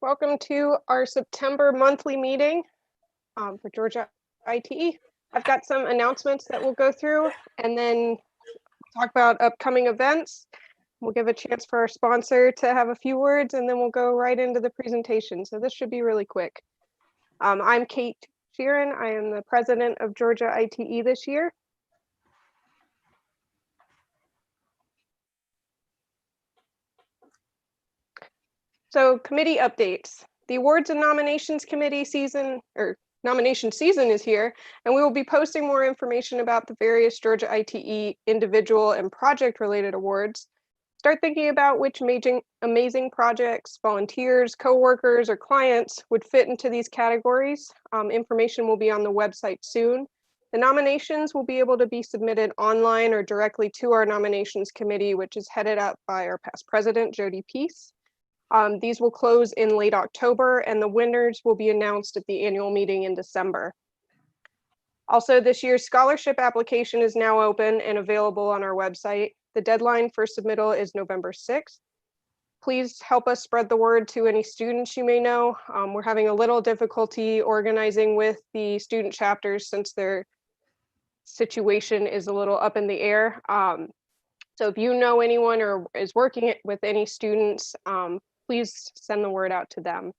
Welcome to our September monthly meeting for Georgia ITE. I've got some announcements that we'll go through and then talk about upcoming events. We'll give a chance for our sponsor to have a few words, and then we'll go right into the presentation. So this should be really quick. I'm Kate Sheeran. I am the president of Georgia ITE this year. So committee updates. The awards and nominations committee nomination season is here, and we will be posting more information about the various Georgia ITE individual and project related awards. Start thinking about which amazing projects, volunteers, coworkers, or clients would fit into these categories. Information will be on the website soon. The nominations will be able to be submitted online or directly to our nominations committee, which is headed up by our past president, Jody Peace. These will close in late October, and the winners will be announced at the annual meeting in December. Also, this year's scholarship application is now open and available on our website. The deadline for submittal is November 6th. Please help us spread the word to any students you may know. We're having a little difficulty organizing with the student chapters since their situation is a little up in the air. So if you know anyone or is working with any students, please send the word out to them.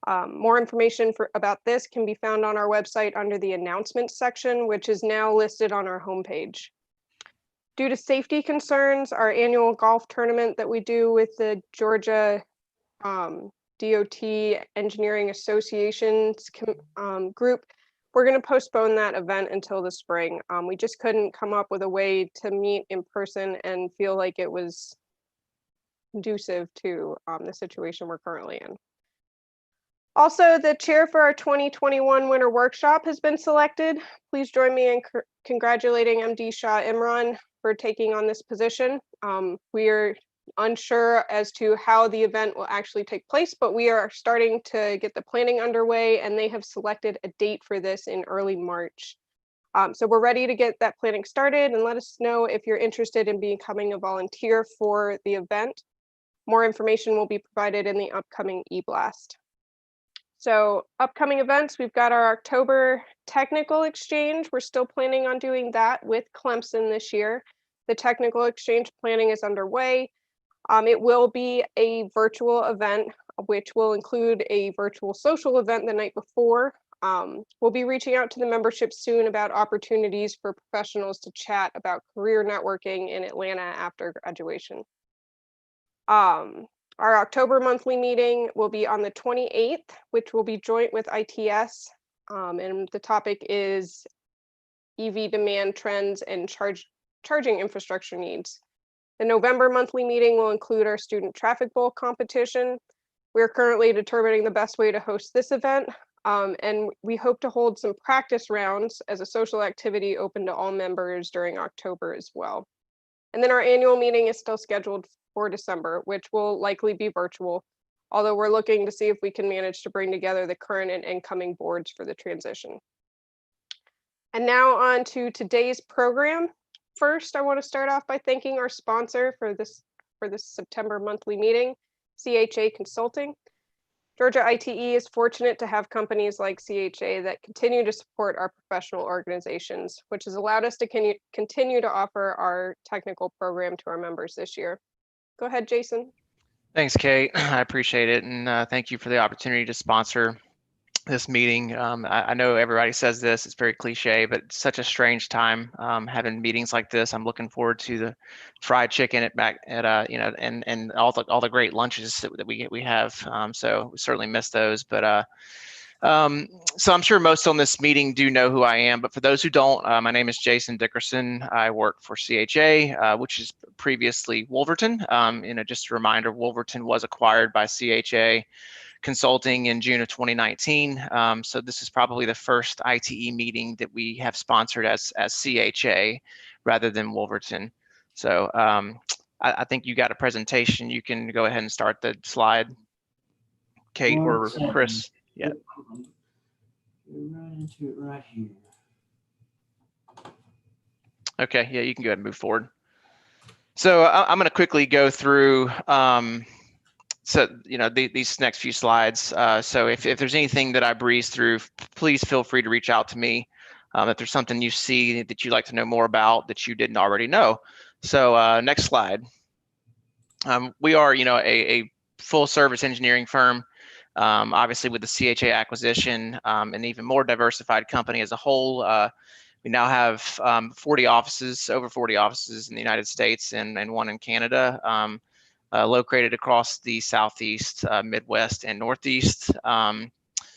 More information about this can be found on our website under the announcements section, which is now listed on our homepage. Due to safety concerns, our annual golf tournament that we do with the Georgia DOT Engineering Associations group, we're going to postpone that event until the spring. We just couldn't come up with a way to meet in person and feel like it was conducive to the situation we're currently in. Also, the chair for our 2021 Winter Workshop has been selected. Please join me in congratulating MD Shah Imran for taking on this position. We are unsure as to how the event will actually take place, but we are starting to get the planning underway, and they have selected a date for this in early March. So we're ready to get that planning started, and let us know if you're interested in becoming a volunteer for the event. More information will be provided in the upcoming e-blast. So upcoming events, we've got our October technical exchange. We're still planning on doing that with Clemson this year. The technical exchange planning is underway. It will be a virtual event, which will include a virtual social event the night before. We'll be reaching out to the membership soon about opportunities for professionals to chat about career networking in Atlanta after graduation. Our October monthly meeting will be on the 28th, which will be joint with ITS. And the topic is EV demand trends and charging infrastructure needs. The November monthly meeting will include our student traffic bowl competition. We're currently determining the best way to host this event. And we hope to hold some practice rounds as a social activity open to all members during October as well. And then our annual meeting is still scheduled for December, which will likely be virtual, although we're looking to see if we can manage to bring together the current and incoming boards for the transition. And now on to today's program. First, I want to start off by thanking our sponsor for this September monthly meeting, CHA Consulting. Georgia ITE is fortunate to have companies like CHA that continue to support our professional organizations, which has allowed us to continue to offer our technical program to our members this year. Go ahead, Jason. Thanks, Kate. I appreciate it. And thank you for the opportunity to sponsor this meeting. I know everybody says this, it's very cliche, but it's such a strange time having meetings like this. I'm looking forward to the fried chicken and all the great lunches that we have. So we certainly miss those. But so I'm sure most on this meeting do know who I am, but for those who don't, my name is Jason Dickerson. I work for CHA, which is previously Wolverton. Just a reminder, Wolverton was acquired by CHA Consulting in June of 2019. So this is probably the first ITE meeting that we have sponsored as CHA rather than Wolverton. So I think you got a presentation. You can go ahead and start the slide, Kate or Chris. Yeah. We're right into it right here. Okay, yeah, you can go ahead and move forward. So I'm going to quickly go through so these next few slides. So if there's anything that I breeze through, please feel free to reach out to me. If there's something you see that you'd like to know more about that you didn't already know. So next slide. We are a full service engineering firm. Obviously with the CHA acquisition, an even more diversified company as a whole. We now have 40 offices, over 40 offices in the United States and one in Canada, located across the Southeast, Midwest, and Northeast.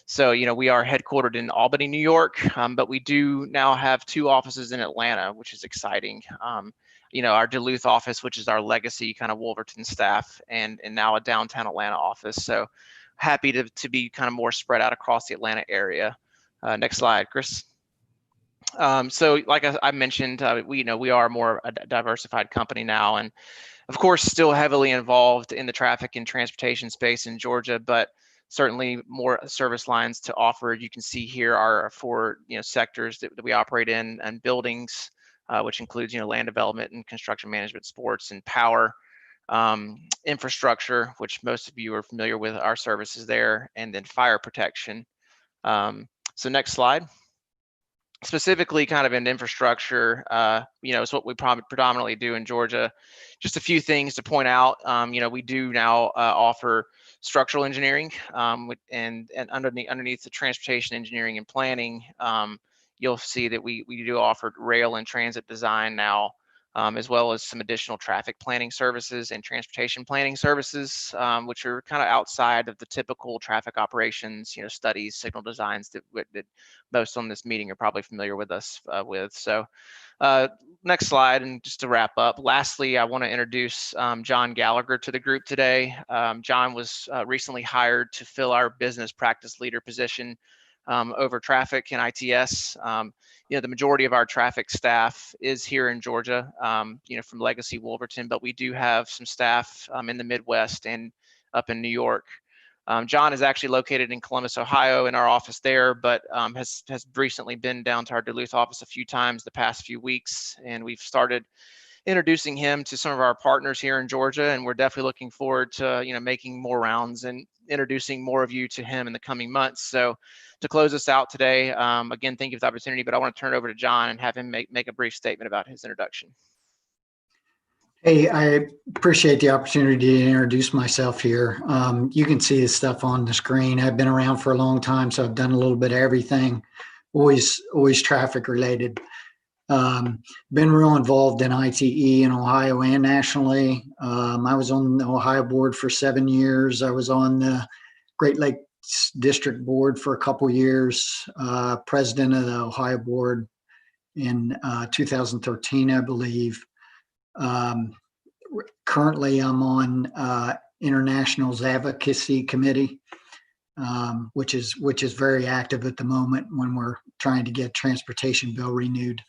So we are headquartered in Albany, New York, but we do now have 2 offices in Atlanta, which is exciting. Our Duluth office, which is our legacy kind of Wolverton staff, and now a downtown Atlanta office. So happy to be kind of more spread out across the Atlanta area. Next slide, Chris. So like I mentioned, we are more a diversified company now, and of course still heavily involved in the traffic and transportation space in Georgia, but certainly more service lines to offer. You can see here are 4 sectors that we operate in, and buildings, which includes land development and construction management, sports and power, infrastructure, which most of you are familiar with our services there, and then fire protection. So next slide. Specifically kind of in infrastructure, is what we predominantly do in Georgia. Just a few things to point out. We do now offer structural engineering, and underneath the transportation engineering and planning, you'll see that we do offer rail and transit design now, as well as some additional traffic planning services and transportation planning services, which are kind of outside of the typical traffic operations, studies, signal designs that most on this meeting are probably familiar with us with. So next slide, and just to wrap up, lastly, I want to introduce John Gallagher to the group today. John was recently hired to fill our business practice leader position over traffic and ITS. The majority of our traffic staff is here in Georgia, from Legacy Wolverton, but we do have some staff in the Midwest and up in New York. John is actually located in Columbus, Ohio, in our office there, but has recently been down to our Duluth office a few times the past few weeks, and we've started introducing him to some of our partners here in Georgia, and we're definitely looking forward to making more rounds and introducing more of you to him in the coming months. So to close us out today, again, thank you for the opportunity, but I want to turn it over to John and have him make a brief statement about his introduction. Hey, I appreciate the opportunity to introduce myself here. You can see this stuff on the screen. I've been around for a long time, so I've done a little bit of everything, always traffic related. Been real involved in ITE in Ohio and nationally. I was on the Ohio board for 7 years. I was on the Great Lakes District board for a couple years, president of the Ohio board in 2013, I believe. Currently, I'm on International's Advocacy Committee, which is very active at the moment when we're trying to get transportation bill renewed.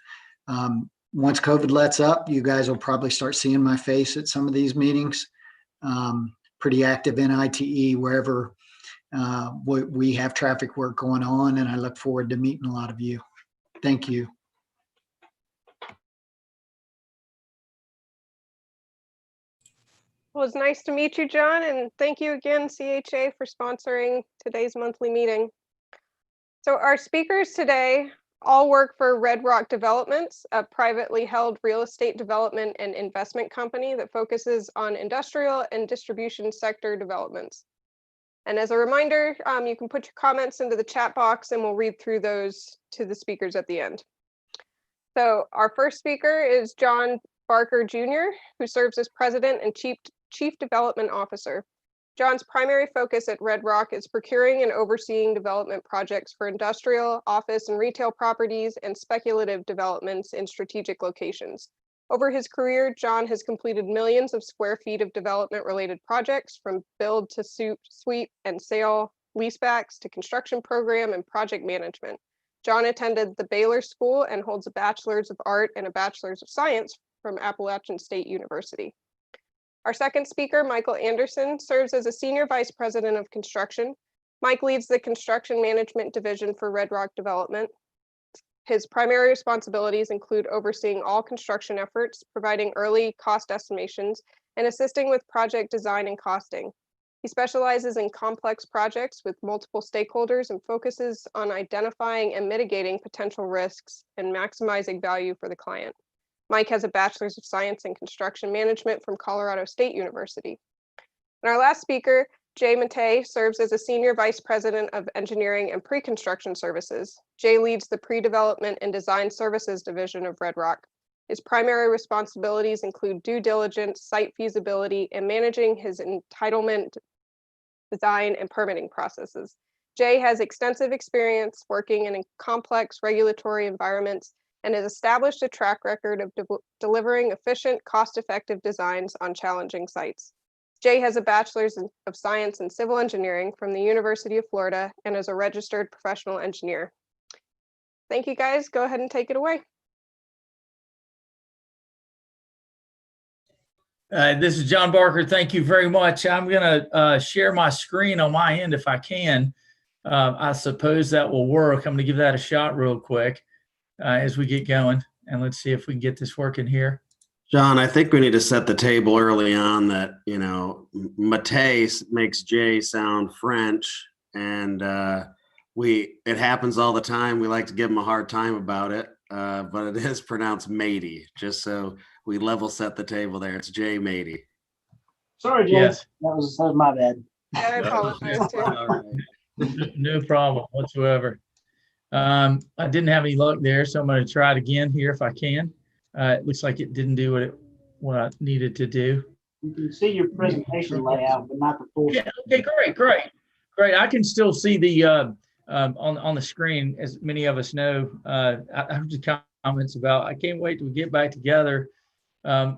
Once COVID lets up, you guys will probably start seeing my face at some of these meetings. Pretty active in ITE wherever we have traffic work going on, and I look forward to meeting a lot of you. Thank you. Well, it's nice to meet you, John, and thank you again, CHA, for sponsoring today's monthly meeting. So our speakers today all work for Red Rock Developments, a privately held real estate development and investment company that focuses on industrial and distribution sector developments. And as a reminder, you can put your comments into the chat box and we'll read through those to the speakers at the end. So our first speaker is John Barker Jr., who serves as president and Chief Development Officer. John's primary focus at Red Rock is procuring and overseeing development projects for industrial, office, and retail properties and speculative developments in strategic locations. Over his career, John has completed millions of square feet of development-related projects, from build to suite and sale, leasebacks to construction program and project management. John attended the Baylor School and holds a Bachelor's of Art and a Bachelor's of Science from Appalachian State University. Our second speaker, Michael Anderson, serves as a Senior Vice President of Construction. Mike leads the Construction Management Division for Red Rock Development. His primary responsibilities include overseeing all construction efforts, providing early cost estimations, and assisting with project design and costing. He specializes in complex projects with multiple stakeholders and focuses on identifying and mitigating potential risks and maximizing value for the client. Mike has a Bachelor's of Science in Construction Management from Colorado State University. And our last speaker, Jay Matei, serves as a Senior Vice President of Engineering and Pre-Construction Services. Jay leads the Pre-Development and Design Services Division of Red Rock. His primary responsibilities include due diligence, site feasibility, and managing his entitlement, design, and permitting processes. Jay has extensive experience working in complex regulatory environments and has established a track record of delivering efficient, cost-effective designs on challenging sites. Jay has a Bachelor's of Science in Civil Engineering from the University of Florida and is a registered professional engineer. Thank you, guys. Go ahead and take it away. This is John Barker. Thank you very much. I'm going to share my screen on my end if I can. I suppose that will work. I'm going to give that a shot real quick as we get going. And let's see if we can get this working here. John, I think we need to set the table early on that, you know, Matei makes Jay sound French, and it happens all the time. We like to give him a hard time about it, but it is pronounced Matey, just so we level set the table there. It's Jay Matey. Sorry, Jay. Yes. That was my bad. I apologize too. All right. No problem whatsoever. I didn't have any luck there, so I'm going to try it again here if I can. It looks like it didn't do what I needed to do. You can see your presentation layout, but not the full. Yeah. Okay. Great. I can still see the on the screen, as many of us know. I have just comments about. I can't wait till we get back together.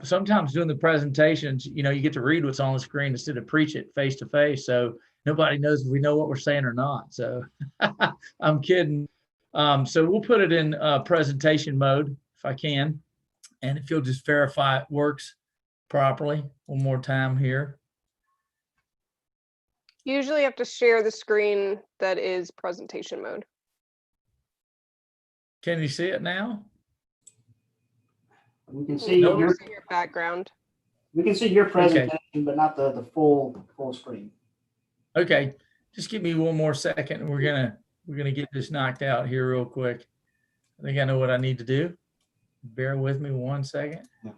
Sometimes doing the presentations, you know, you get to read what's on the screen instead of preach it face to face. So nobody knows if we know what we're saying or not. So I'm kidding. So we'll put it in presentation mode if I can. And if you'll just verify it works properly one more time here. You usually have to share the screen that is presentation mode. Can you see it now? We can see Nope. your Background. presentation, but not the full screen. Okay, just give me one more second and we're gonna get this knocked out here real quick. I think I know what I need to do. Bear with me 1 second. Yeah.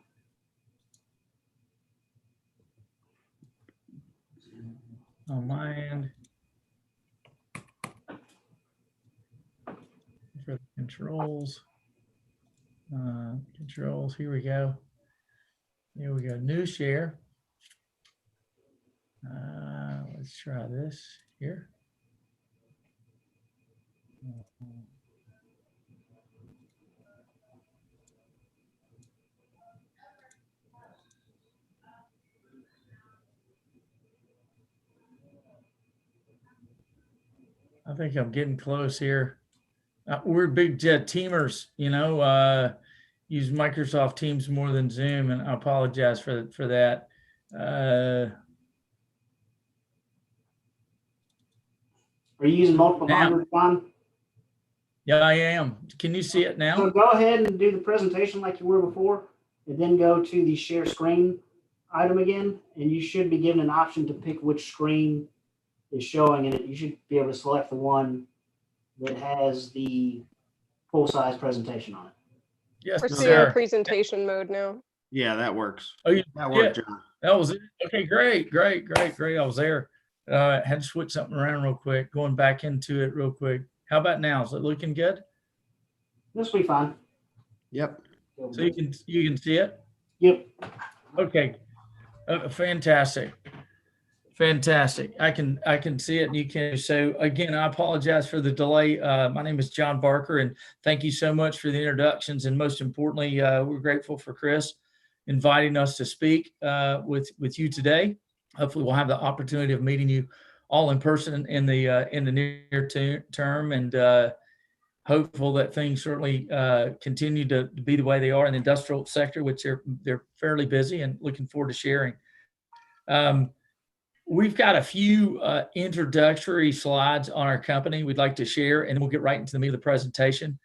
On my end. For the controls. Controls, here we go. Here we go, new share. Let's try this here. I think I'm getting close here. We're big teamers, you know, use Microsoft Teams more than Zoom, and I apologize for that. Are you using multiple monitors, John? Yeah, I am. Can you see it So now? go ahead and do the presentation like you were before, and then go to the share screen item again, and you should be given an option to pick which screen is showing, and you should be able to select the one that has the full-size presentation on it. Yes, We're seeing sir. presentation mode now. Yeah, that works. Oh, you That worked, John. That was it. Okay, great. I was there. Had to switch something around real quick, going back into it real quick. How about now? Is it looking good? This will be fine. Yep. So you can see it? Yep. Okay. Fantastic. I can see it and you can. So again, I apologize for the delay. My name is John Barker, and thank you so much for the introductions. And most importantly, we're grateful for Chris inviting us to speak with you today. Hopefully we'll have the opportunity of meeting you all in person in the near term, and hopeful that things certainly continue to be the way they are in the industrial sector, which they're fairly busy, and looking forward to sharing. We've got a few introductory slides on our company we'd like to share, and then we'll get right into the meat of the presentation.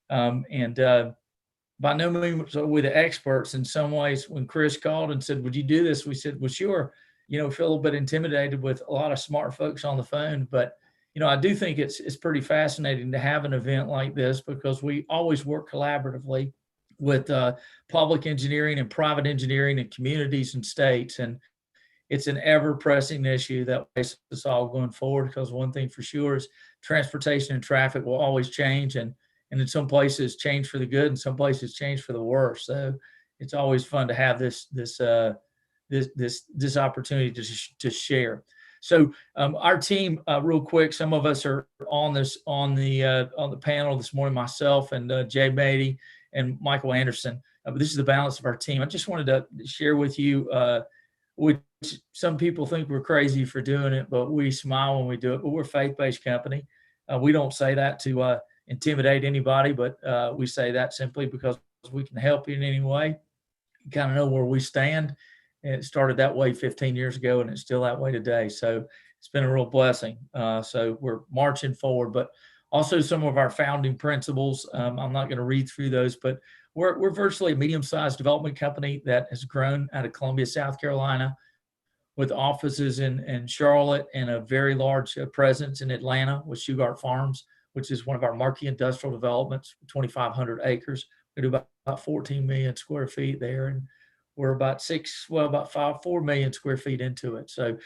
By no means are we the experts. In some ways, when Chris called and said, "Would you do this?" we said, "Well, sure." feel a little bit intimidated with a lot of smart folks on the phone. But, I do think it's pretty fascinating to have an event like this, because we always work collaboratively with public engineering and private engineering and communities and states. And it's an ever-pressing issue that faces us all going forward, because one thing for sure is transportation and traffic will always change, and in some places change for the good, and some places change for the worse. So it's always fun to have this opportunity to share. So our team, real quick, some of us are on the panel this morning. Myself and Jay Beatty and Michael Anderson. But this is the balance of our team. I just wanted to share with you, which some people think we're crazy for doing it, but we smile when we do it. But we're a faith-based company. We don't say that to intimidate anybody, but we say that simply because we can help you in any way. You kind of know where we stand. And it started that way 15 years ago, and it's still that way today. So it's been a real blessing. So we're marching forward, but also some of our founding principles. I'm not going to read through those, but we're virtually a medium-sized development company that has grown out of Columbia, South Carolina, with offices in Charlotte and a very large presence in Atlanta with Shugart Farms, which is one of our marquee industrial developments, 2,500 acres. We do about 14 million square feet there, and we're about 4 million square feet into it. So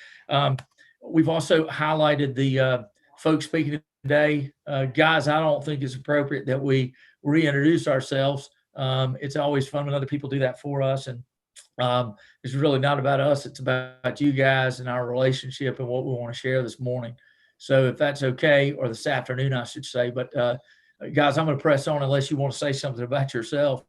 we've also highlighted the folks speaking today. Guys, I don't think it's appropriate that we reintroduce ourselves. It's always fun when other people do that for us. And it's really not about us. It's about you guys and our relationship and what we want to share this morning. So if that's okay, or this afternoon, I should say. But guys, I'm going to press on unless you want to say something about yourself.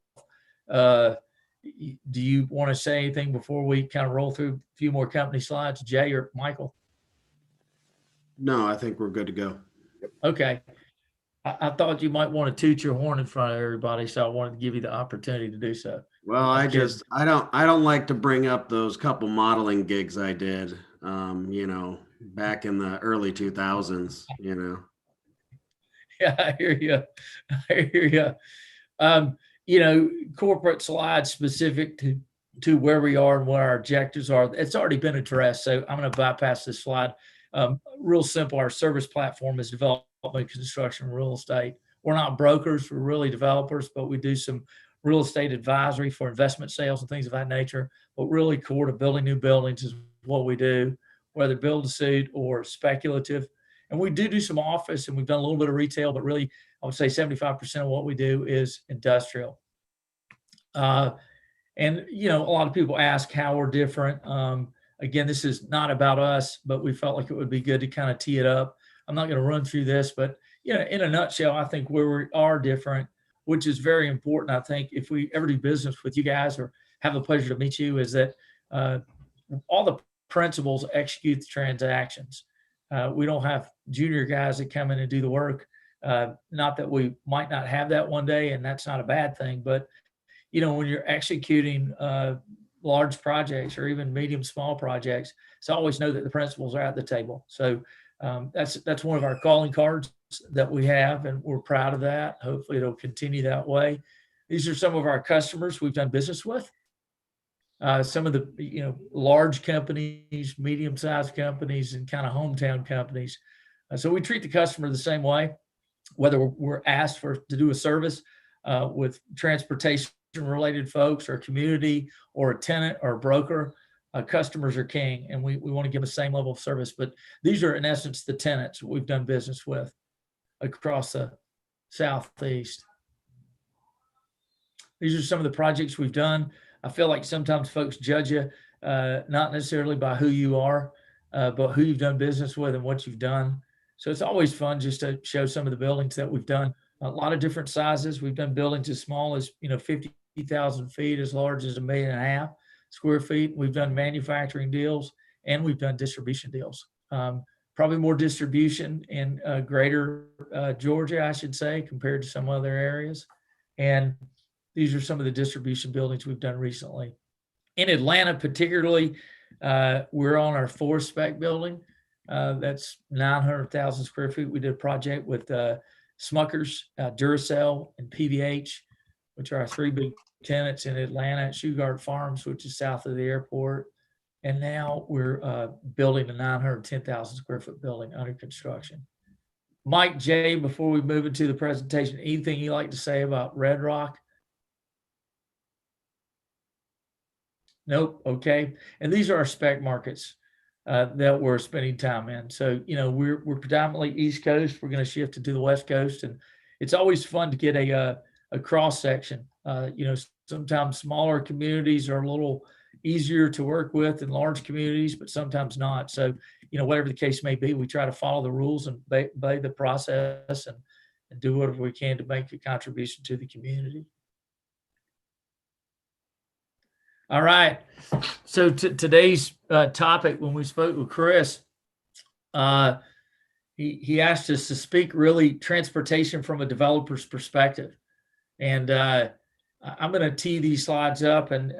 Do you want to say anything before we kind of roll through a few more company slides, Jay or Michael? No, I think we're good to go. Okay. I thought you might want to toot your horn in front of everybody, so I wanted to give you the opportunity to do so. Well, I don't like to bring up those couple modeling gigs I did, back in the early 2000s, Yeah, I hear you. I hear you. Corporate slides specific to where we are and what our objectives are, it's already been addressed. So I'm going to bypass this slide. Real simple. Our service platform is development, construction, real estate. We're not brokers. We're really developers, but we do some real estate advisory for investment sales and things of that nature. But really core to building new buildings is what we do, whether build to suit or speculative. And we do some office, and we've done a little bit of retail, but really I would say 75% of what we do is industrial. And, a lot of people ask how we're different. Again, this is not about us, but we felt like it would be good to kind of tee it up. I'm not going to run through this, but, in a nutshell, I think where we are different, which is very important, I think, if we ever do business with you guys or have the pleasure to meet you, is that all the principals execute the transactions. We don't have junior guys that come in and do the work. Not that we might not have that one day, and that's not a bad thing, but when you're executing large projects or even medium, small projects, it's always know that the principals are at the table. So that's one of our calling cards that we have, and we're proud of that. Hopefully it'll continue that way. These are some of our customers we've done business with. Some of the large companies, medium-sized companies, and kind of hometown companies. So we treat the customer the same way, whether we're asked to do a service with transportation-related folks or community or a tenant or a broker. Customers are king, and we want to give the same level of service. But these are, in essence, the tenants we've done business with across the Southeast. These are some of the projects we've done. I feel like sometimes folks judge you not necessarily by who you are, but who you've done business with and what you've done. So it's always fun just to show some of the buildings that we've done. A lot of different sizes. We've done buildings as small as 50,000 feet, as large as 1.5 million square feet. We've done manufacturing deals, and we've done distribution deals. Probably more distribution in greater Georgia, I should say, compared to some other areas. And these are some of the distribution buildings we've done recently. In Atlanta, particularly, we're on our 4th spec building. That's 900,000 square feet. We did a project with Smuckers, Duracell, and PVH, which are our 3 big tenants in Atlanta, at Shugart Farms, which is south of the airport, and now we're building a 910,000 square foot building under construction. Mike, Jay, before we move into the presentation, anything you'd like to say about Red Rock? Nope. Okay. And these are our spec markets that we're spending time in. So, you know, we're predominantly East Coast. We're going to shift into the West Coast, and it's always fun to get a cross section. You know, sometimes smaller communities are a little easier to work with than large communities, but sometimes not. So, you know, whatever the case may be, we try to follow the rules and obey the process and do whatever we can to make a contribution to the community. All right. So today's topic, when we spoke with Chris, he asked us to speak really transportation from a developer's perspective. And I'm going to tee these slides up and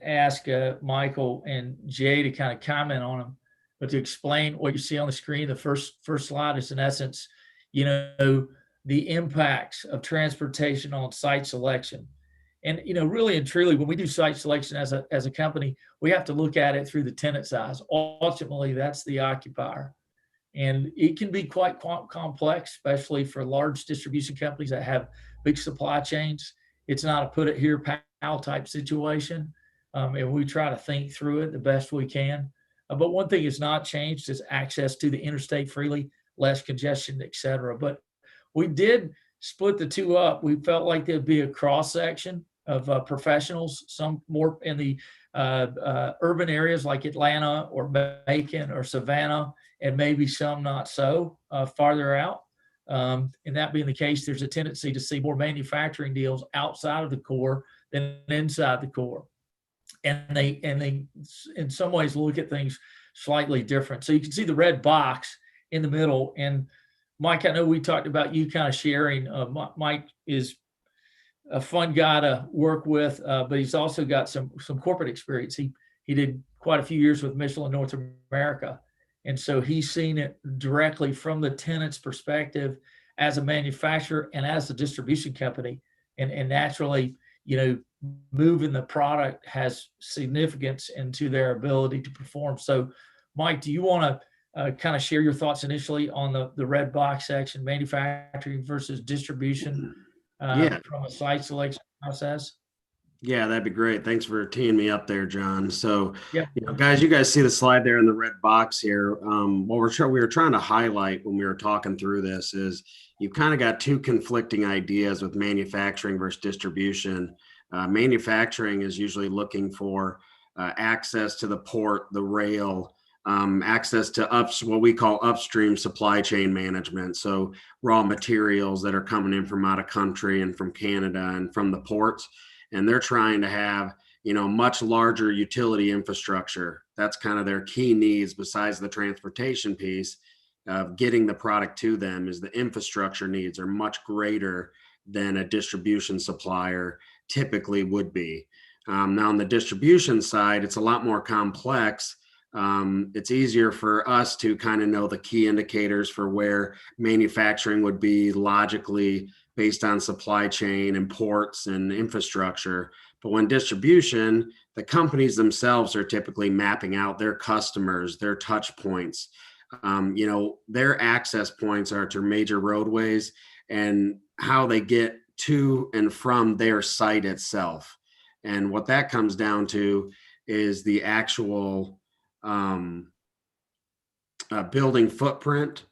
ask Michael and Jay to kind of comment on them. But to explain what you see on the screen, the first slide is in essence, you know, the impacts of transportation on site selection. And, you know, really and truly, when we do site selection as a company, we have to look at it through the tenant size. Ultimately, that's the occupier. And it can be quite complex, especially for large distribution companies that have big supply chains. It's not a put it here, pal type situation. And we try to think through it the best we can. But one thing has not changed is access to the interstate freely, less congestion, et cetera. But we did split the two up. We felt like there'd be a cross section of professionals, some more in the urban areas like Atlanta or Macon or Savannah, and maybe some not so farther out. And that being the case, there's a tendency to see more manufacturing deals outside of the core than inside the core. And they in some ways look at things slightly different. So you can see the red box in the middle. And Mike, I know we talked about you kind of sharing. Mike is a fun guy to work with, but he's also got some corporate experience. He did quite a few years with Michelin North America. And so he's seen it directly from the tenant's perspective as a manufacturer and as a distribution company. And naturally, you know, moving the product has significance into their ability to perform. So, Mike, do you want to kind of share your thoughts initially on the red box section, manufacturing versus distribution from a site selection process? Yeah, that'd be great. Thanks for teeing me up there, John. So, yeah, you know, guys, you guys see the slide there in the red box here. What we were trying to highlight when we were talking through this is you've kind of got two conflicting ideas with manufacturing versus distribution. Manufacturing is usually looking for access to the port, the rail, access to what we call upstream supply chain management. So raw materials that are coming in from out of country and from Canada and from the ports. And they're trying to have, you know, much larger utility infrastructure. That's kind of their key needs besides the transportation piece of getting the product to them. Is the infrastructure needs are much greater than a distribution supplier typically would be. Now on the distribution side, it's a lot more complex. It's easier for us to kind of know the key indicators for where manufacturing would be logically based on supply chain and ports and infrastructure. But when distribution, the companies themselves are typically mapping out their customers, their touch points. You know, their access points are to major roadways and how they get to and from their site itself. And what that comes down to is the actual building footprint,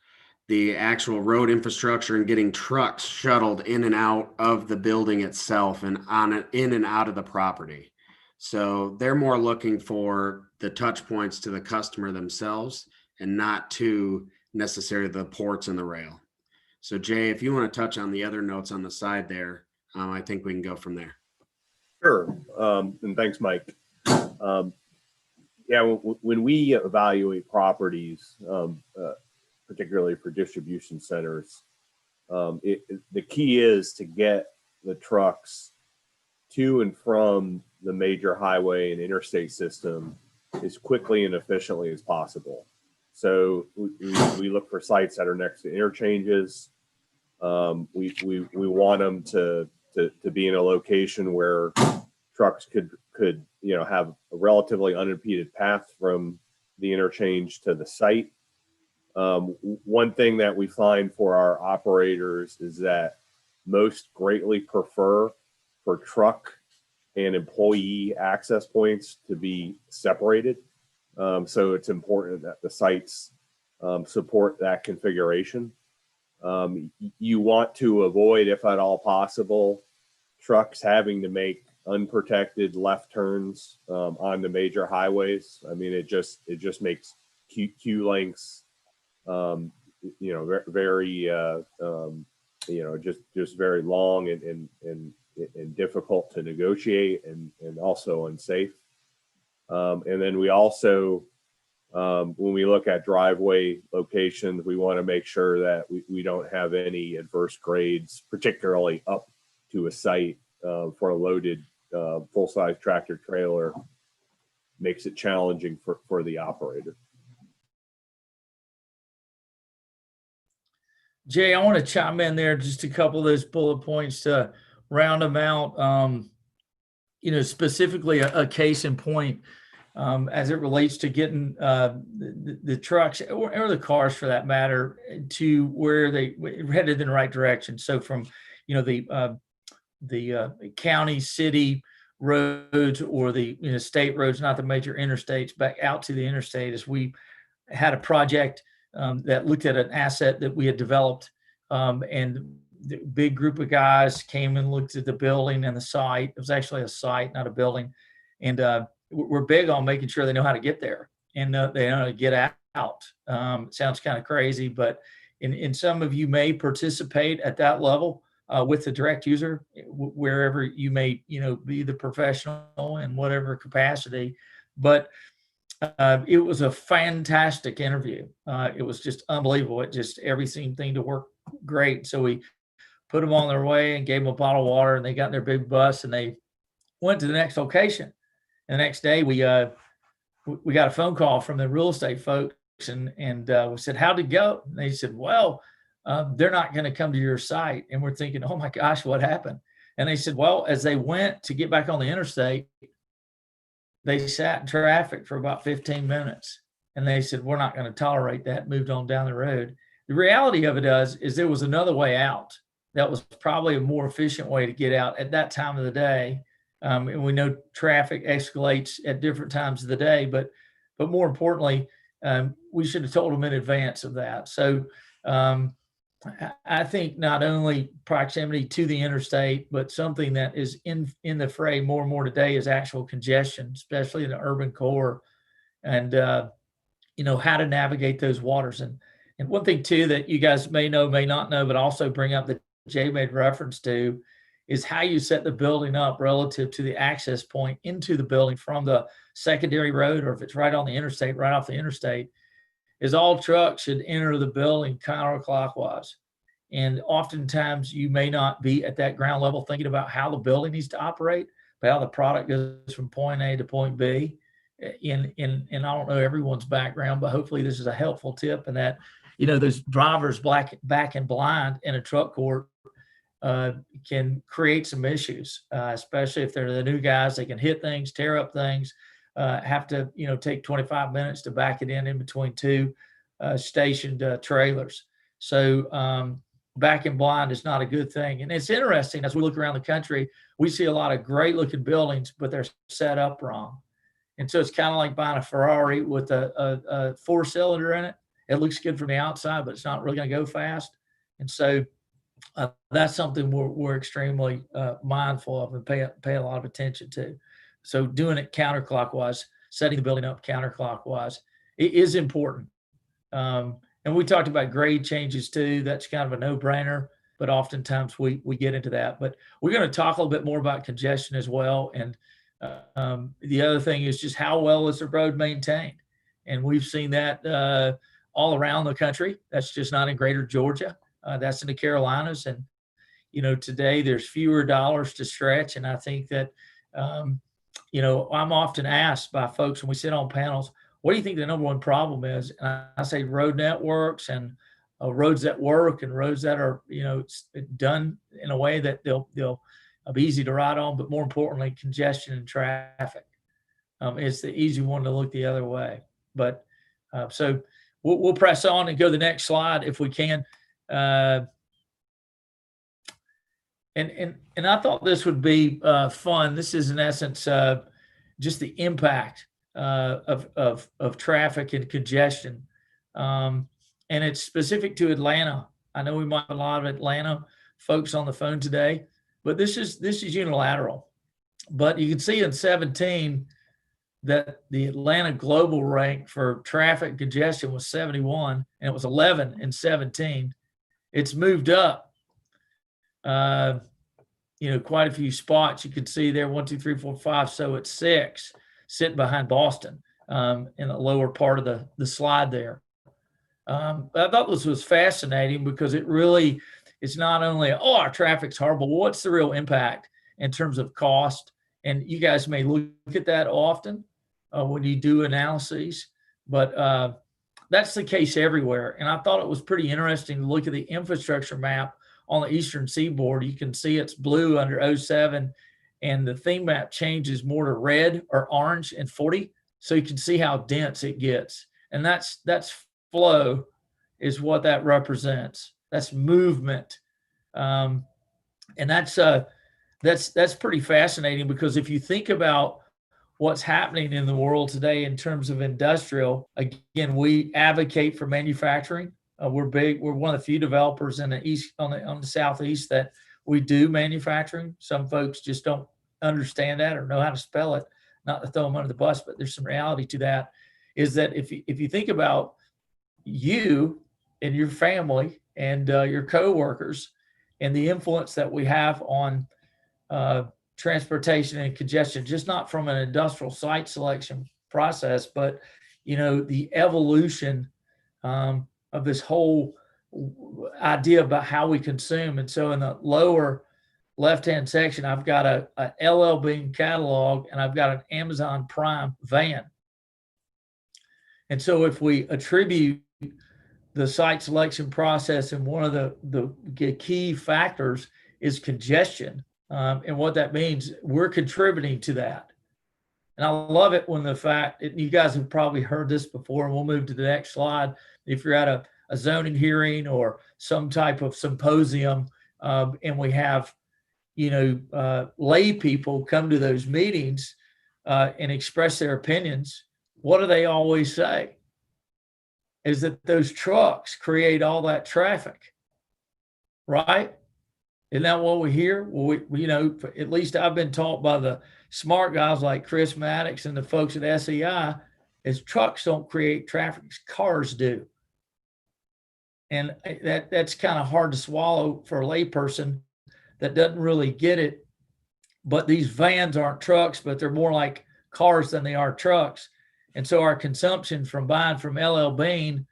the actual road infrastructure, and getting trucks shuttled in and out of the building itself and in and out of the property. So they're more looking for the touch points to the customer themselves and not to necessarily the ports and the rail. So Jay, if you want to touch on the other notes on the side there, I think we can go from there. Sure. And thanks, Mike. Yeah, when we evaluate properties, particularly for distribution centers, the key is to get the trucks to and from the major highway and interstate system as quickly and efficiently as possible. So we look for sites that are next to interchanges. We want them to be in a location where trucks could could, have a relatively unimpeded path from the interchange to the site. One thing that we find for our operators is that most greatly prefer for truck and employee access points to be separated. So it's important that the sites support that configuration. You want to avoid, if at all possible, trucks having to make unprotected left turns on the major highways. I mean, it just makes queue lengths, very, just very long and difficult to negotiate and also unsafe. And then we also, when we look at driveway locations, we want to make sure that we don't have any adverse grades, particularly up to a site for a loaded full-size tractor trailer. Makes it challenging for the operator. Jay, I want to chime in there, just a couple of those bullet points to round them out. Specifically a case in point as it relates to getting the trucks or the cars, for that matter, to where they headed in the right direction. So from the county, city roads, or the state roads, not the major interstates, back out to the interstate, as we had a project that looked at an asset that we had developed, and the big group of guys came and looked at the building and the site. It was actually a site, not a building. And we're big on making sure they know how to get there and they know how to get out. It sounds kind of crazy, but in some of you may participate at that level with the direct user, wherever you may, be the professional in whatever capacity. But it was a fantastic interview. It was just unbelievable. Everything to work great. So we put them on their way and gave them a bottle of water, and they got in their big bus and they went to the next location. And the next day we got a phone call from the real estate folks, and we said, how'd it go? And they said, well, they're not going to come to your site. And we're thinking, oh my gosh, what happened? And they said, well, as they went to get back on the interstate, they sat in traffic for about 15 minutes. And they said, we're not going to tolerate that, moved on down the road. The reality of it is there was another way out. That was probably a more efficient way to get out at that time of the day. And we know traffic escalates at different times of the day, but more importantly, we should have told them in advance of that. So I think not only proximity to the interstate, but something that is in the fray more and more today is actual congestion, especially in the urban core, and how to navigate those waters. And one thing too that you guys may know, may not know, but also bring up that Jay made reference to, is how you set the building up relative to the access point into the building from the secondary road, or if it's right on the interstate, right off the interstate, is all trucks should enter the building counterclockwise. And oftentimes you may not be at that ground level thinking about how the building needs to operate, but how the product goes from point A to point B. And I don't know everyone's background, but hopefully this is a helpful tip, and that, those drivers back and blind in a truck court can create some issues, especially if they're the new guys. They can hit things, tear up things, have to, take 25 minutes to back it in between two stationed trailers. So back and blind is not a good thing. And it's interesting, as we look around the country, we see a lot of great looking buildings, but they're set up wrong. And so it's kind of like buying a Ferrari with a 4-cylinder in it. It looks good from the outside, but it's not really going to go fast. And so that's something we're extremely mindful of and pay a lot of attention to. So doing it counterclockwise, setting the building up counterclockwise, it is important. And we talked about grade changes too. That's kind of a no-brainer, but oftentimes we get into that. But we're going to talk a little bit more about congestion as well. And the other thing is just how well is the road maintained? And we've seen that all around the country. That's just not in Greater Georgia. That's in the Carolinas. And, today there's fewer dollars to stretch. And I think that, I'm often asked by folks when we sit on panels, what do you think the number one problem is? And I say road networks and roads that work and roads that are, done in a way that they'll easy to ride on, but more importantly, congestion and traffic. It's the easy one to look the other way. But so we'll press on and go to the next slide if we can. And I thought this would be fun. This is in essence just the impact of traffic and congestion, and it's specific to Atlanta. I know we might have a lot of Atlanta folks on the phone today, but this is unilateral. But you can see in 17 that the Atlanta global rank for traffic congestion was 71, and it was 11 in 17. It's moved up. Quite a few spots. You can see there 1, 2, 3, 4, 5. So it's 6, sitting behind Boston in the lower part of the slide there. I thought this was fascinating because it's not only, our traffic's horrible. What's the real impact in terms of cost? And you guys may look at that often when you do analyses, but that's the case everywhere. And I thought it was pretty interesting to look at the infrastructure map on the Eastern Seaboard. You can see it's blue under 07, and the theme map changes more to red or orange in 40. So you can see how dense it gets. And that's flow is what that represents. That's movement. And that's pretty fascinating, because if you think about what's happening in the world today in terms of industrial, again, we advocate for manufacturing. We're big. We're one of the few developers in the east, on the southeast, that we do manufacturing. Some folks just don't understand that or know how to spell it. Not to throw them under the bus, but there's some reality to that. Is that if you think about you and your family and your coworkers and the influence that we have on transportation and congestion, just not from an industrial site selection process, but the evolution of this whole idea about how we consume. And so in the lower left-hand section, I've got a LL Bean catalog, and I've got an Amazon Prime van. And so if we attribute the site selection process, and one of the key factors is congestion, and what that means, we're contributing to that. And I love it when you guys have probably heard this before, and we'll move to the next slide. If you're at a zoning hearing or some type of symposium, and we have, lay people come to those meetings and express their opinions, what do they always say? Is that those trucks create all that traffic, right? Isn't that what we hear? Well, at least I've been taught by the smart guys like Chris Maddox and the folks at SEI, is trucks don't create traffic, cars do. And that's kind of hard to swallow for a layperson that doesn't really get it. But these vans aren't trucks, but they're more like cars than they are trucks. And so our consumption from buying from LL Bean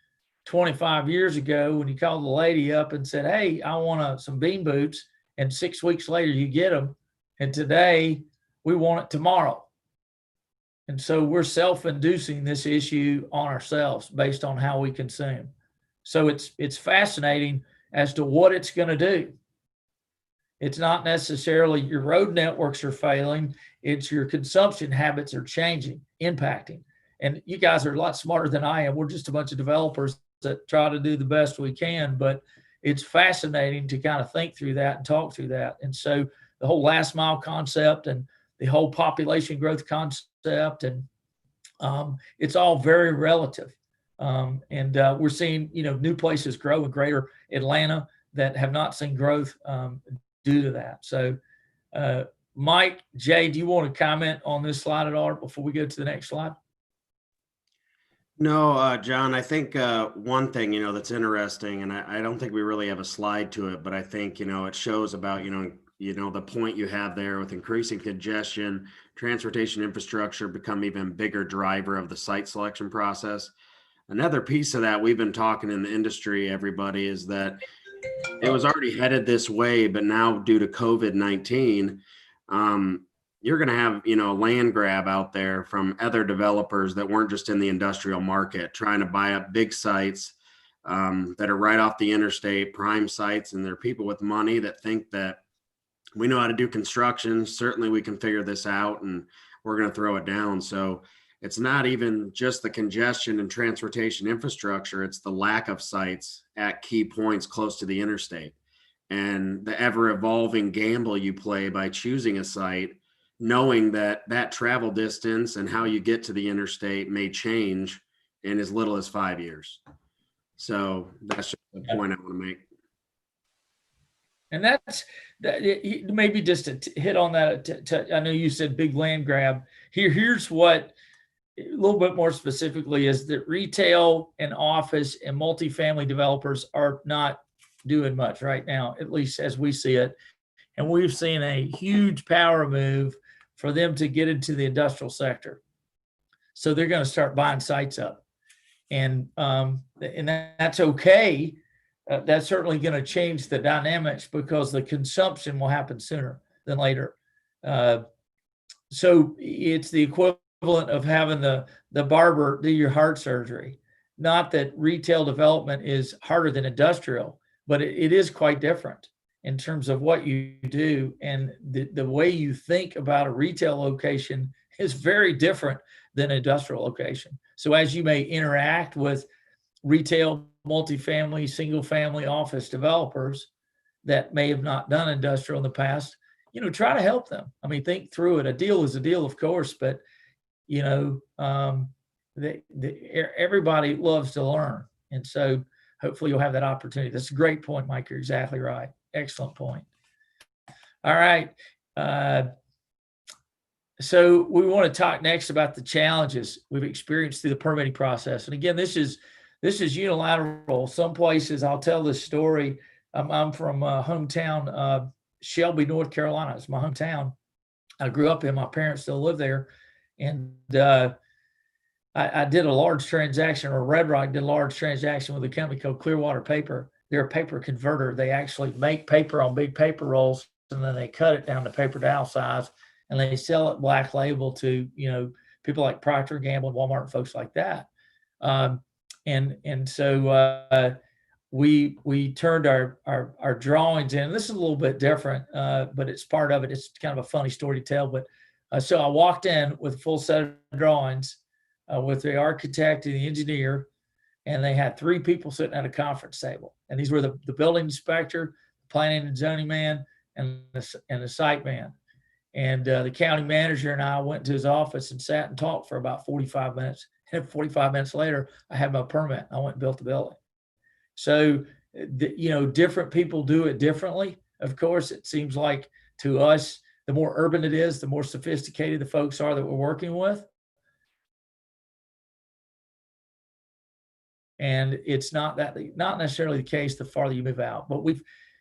25 years ago, when you called the lady up and said, hey, I want some bean boots, and 6 weeks later you get them. And today we want it tomorrow. And so we're self-inducing this issue on ourselves based on how we consume. So it's fascinating as to what it's going to do. It's not necessarily your road networks are failing. It's your consumption habits are changing, impacting. And you guys are a lot smarter than I am. We're just a bunch of developers that try to do the best we can, but it's fascinating to kind of think through that and talk through that. And so the whole last mile concept and the whole population growth concept, and it's all very relative. And we're seeing, new places grow in greater Atlanta that have not seen growth due to that. So Mike, Jay, do you want to comment on this slide at all before we go to the next slide? No, John, I think one thing, that's interesting, and I don't think we really have a slide to it, but I think, it shows about, the point you have there with increasing congestion, transportation infrastructure become even bigger driver of the site selection process. Another piece of that, we've been talking in the industry, everybody, is that it was already headed this way, but now due to COVID-19, you're going to have, land grab out there from other developers that weren't just in the industrial market, trying to buy up big sites that are right off the interstate, prime sites. And there are people with money that think that we know how to do construction. Certainly we can figure this out and we're going to throw it down. So it's not even just the congestion and transportation infrastructure. It's the lack of sites at key points close to the interstate and the ever evolving gamble you play by choosing a site, knowing that that travel distance and how you get to the interstate may change in as little as 5 years. So that's just the point I want to make. And that's maybe just to hit on that. I know you said big land grab. Here's what a little bit more specifically is that retail and office and multifamily developers are not doing much right now, at least as we see it. And we've seen a huge power move for them to get into the industrial sector. So they're going to start buying sites up, and that's okay. That's certainly going to change the dynamics because the consumption will happen sooner than later. So it's the equivalent of having the barber do your heart surgery. Not that retail development is harder than industrial, but it is quite different in terms of what you do. And the way you think about a retail location is very different than an industrial location. So as you may interact with retail, multifamily, single family office developers that may have not done industrial in the past, try to help them. I mean, think through it. A deal is a deal, of course, but everybody loves to learn. And so hopefully you'll have that opportunity. That's a great point, Mike. You're exactly right. Excellent point. All right. So we want to talk next about the challenges we've experienced through the permitting process. And again, this is unilateral. Some places, I'll tell this story. I'm from hometown, Shelby, North Carolina. It's my hometown. I grew up in. My parents still live there. And I did a large transaction, or Red Rock did a large transaction with a company called Clearwater Paper. They're a paper converter. They actually make paper on big paper rolls, and then they cut it down to paper towel size, and they sell it black label to people like Procter & Gamble and Walmart and folks like that. And so we turned our drawings in. This is a little bit different, but it's part of it. It's kind of a funny story to tell. But so I walked in with a full set of drawings with the architect and the engineer, and they had 3 people sitting at a conference table. And these were the building inspector, the planning and zoning man, and the site man. And the county manager and I went to his office and sat and talked for about 45 minutes. And 45 minutes later, I had my permit. I went and built the building. So, different people do it differently. Of course, it seems like to us, the more urban it is, the more sophisticated the folks are that we're working with. And it's not necessarily the case the farther you move out, but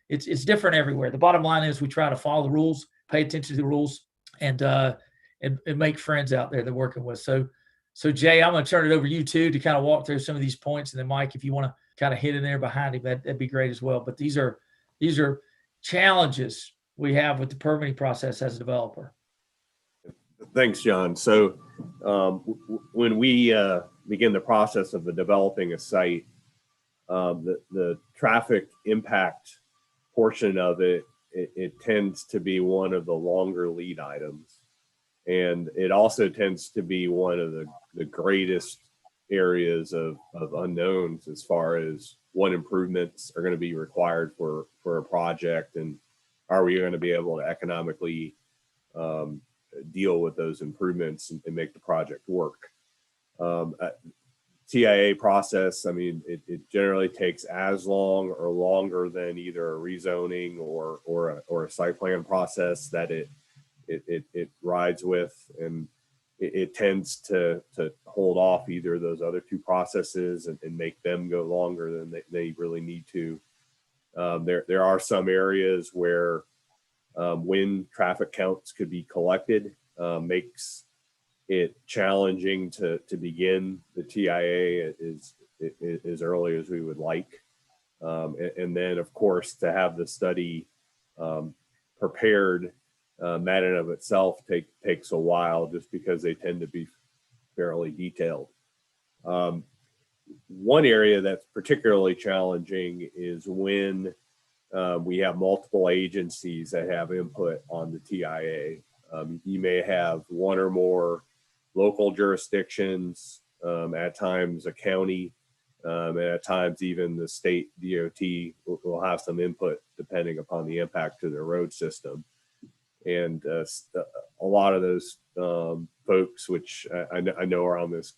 it's different everywhere. The bottom line is we try to follow the rules, pay attention to the rules, and make friends out there that we're working with. So Jay, I'm going to turn it over to you too to kind of walk through some of these points, and then Mike, if you want to kind of hit in there behind him, that'd be great as well. But these are challenges we have with the permitting process as a developer. Thanks, John. So when we begin the process of developing a site, the traffic impact portion of it tends to be one of the longer lead items. And it also tends to be one of the greatest areas of unknowns as far as what improvements are going to be required for a project, and are we going to be able to economically deal with those improvements and make the project work. TIA process, I mean, it generally takes as long or longer than either a rezoning or a site plan process that it rides with, and it tends to hold off either of those other 2 processes and make them go longer than they really need to. There are some areas where when traffic counts could be collected, makes it challenging to begin the TIA as early as we would like. And then, of course, to have the study prepared, that in of itself takes a while, just because they tend to be fairly detailed. One area that's particularly challenging is when we have multiple agencies that have input on the TIA. You may have one or more local jurisdictions, at times a county, and at times even the state DOT will have some input depending upon the impact to their road system. And a lot of those folks, which I know are on this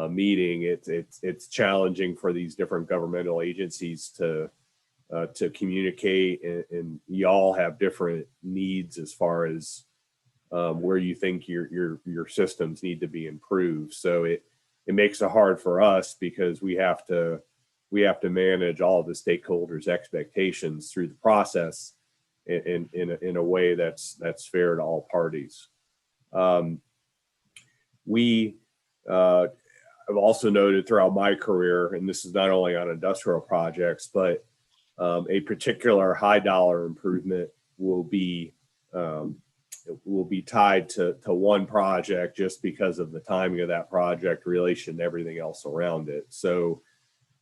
meeting, it's challenging for these different governmental agencies to communicate, and y'all have different needs as far as where you think your systems need to be improved. So it makes it hard for us because we have to manage all of the stakeholders' expectations through the process in a way that's fair to all parties. I've also noted throughout my career, and this is not only on industrial projects, but a particular high dollar improvement will be tied to one project just because of the timing of that project, relation to everything else around it. So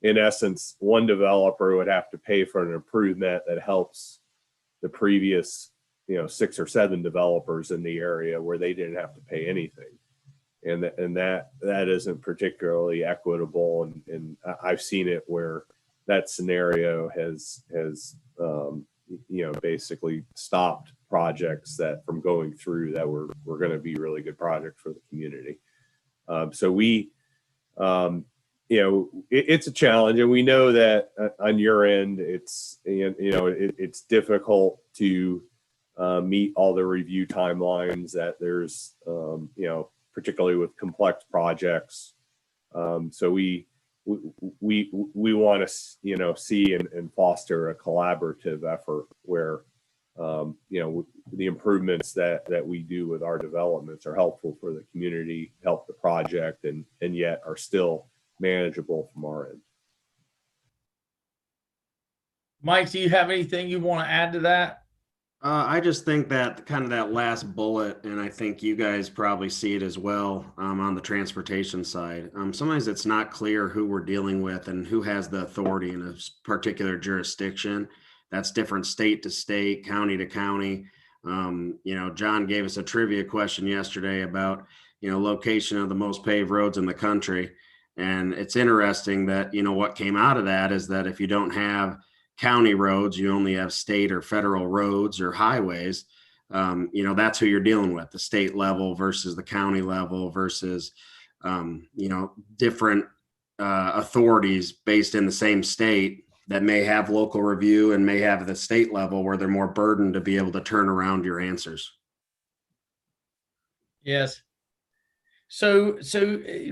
in essence, one developer would have to pay for an improvement that helps the previous 6 or 7 developers in the area where they didn't have to pay anything. And that isn't particularly equitable. And I've seen it where that scenario has basically stopped projects that from going through that were going to be really good projects for the community. So it's a challenge, and we know that on your end, it's difficult to meet all the review timelines that there's, particularly with complex projects. So we want to, see and foster a collaborative effort where, the improvements that we do with our developments are helpful for the community, help the project, and yet are still manageable from our end. Mike, do you have anything you want to add to that? I just think that kind of that last bullet, and I think you guys probably see it as well, on the transportation side. Sometimes it's not clear who we're dealing with and who has the authority in a particular jurisdiction. That's different state to state, county to county. John gave us a trivia question yesterday about, location of the most paved roads in the country. And it's interesting that, what came out of that is that if you don't have county roads, you only have state or federal roads or highways. That's who you're dealing with, the state level versus the county level versus, different authorities based in the same state that may have local review and may have the state level where they're more burdened to be able to turn around your answers. Yes. So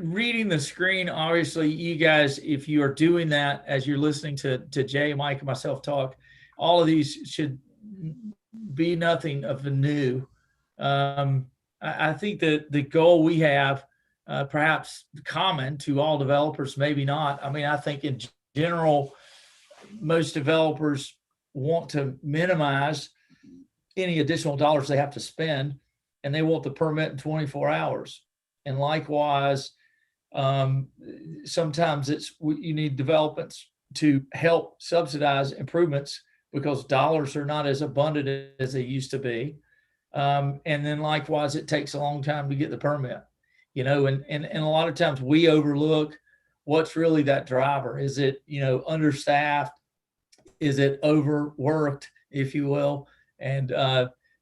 reading the screen, obviously you guys, if you are doing that as you're listening to Jay, Mike, and myself talk, all of these should be nothing of the new. I think that the goal we have, perhaps common to all developers, maybe not. I mean, I think in general, most developers want to minimize any additional dollars they have to spend, and they want the permit in 24 hours. And likewise, sometimes you need developments to help subsidize improvements because dollars are not as abundant as they used to be. And then likewise, it takes a long time to get the permit, and a lot of times we overlook what's really that driver. Is it, understaffed? Is it overworked, if you will? And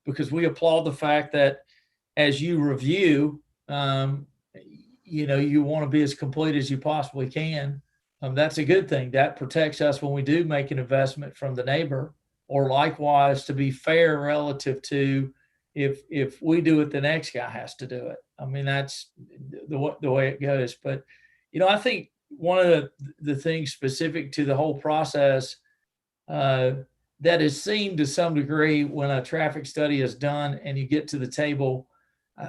because we applaud the fact that as you review, you want to be as complete as you possibly can. That's a good thing. That protects us when we do make an investment from the neighbor, or likewise to be fair relative to if we do it, the next guy has to do it. I mean, that's the way it goes. But, I think one of the things specific to the whole process that is seen to some degree when a traffic study is done and you get to the table,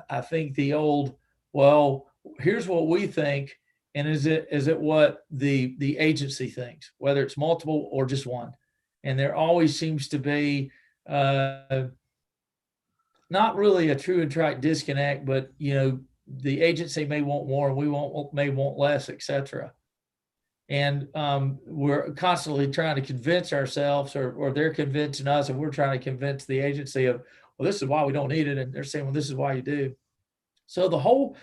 I think the old, well, here's what we think, and is it what the agency thinks, whether it's multiple or just one. And there always seems to be not really a true and trite disconnect, but the agency may want more, we may want less, etc. And we're constantly trying to convince ourselves, or they're convincing us, and we're trying to convince the agency of, well, this is why we don't need it. And they're saying, well, this is why you do. So the whole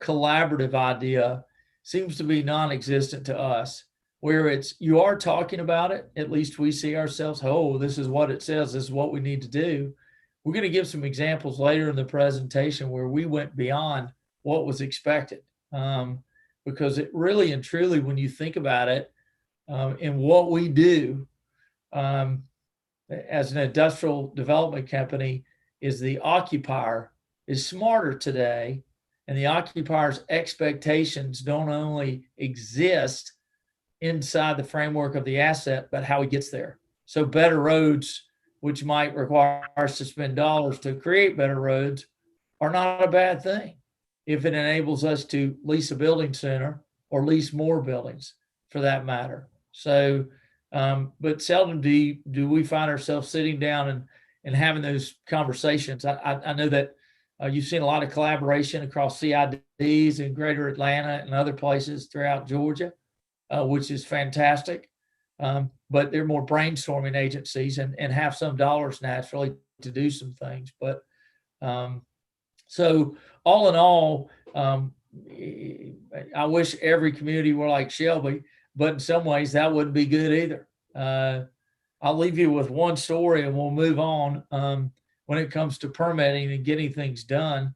collaborative idea seems to be non-existent to us, where it's, you are talking about it. At least we see ourselves, oh, this is what it says. This is what we need to do. We're going to give some examples later in the presentation where we went beyond what was expected. Because it really and truly, when you think about it, in what we do as an industrial development company, is the occupier is smarter today, and the occupier's expectations don't only exist inside the framework of the asset, but how he gets there. So better roads, which might require us to spend dollars to create better roads, are not a bad thing if it enables us to lease a building sooner or lease more buildings for that matter. So, but seldom do we find ourselves sitting down and having those conversations. I know that you've seen a lot of collaboration across CIDs in Greater Atlanta and other places throughout Georgia, which is fantastic. But they're more brainstorming agencies and have some dollars naturally to do some things. But so all in all, I wish every community were like Shelby, but in some ways that wouldn't be good either. I'll leave you with one story and we'll move on. When it comes to permitting and getting things done,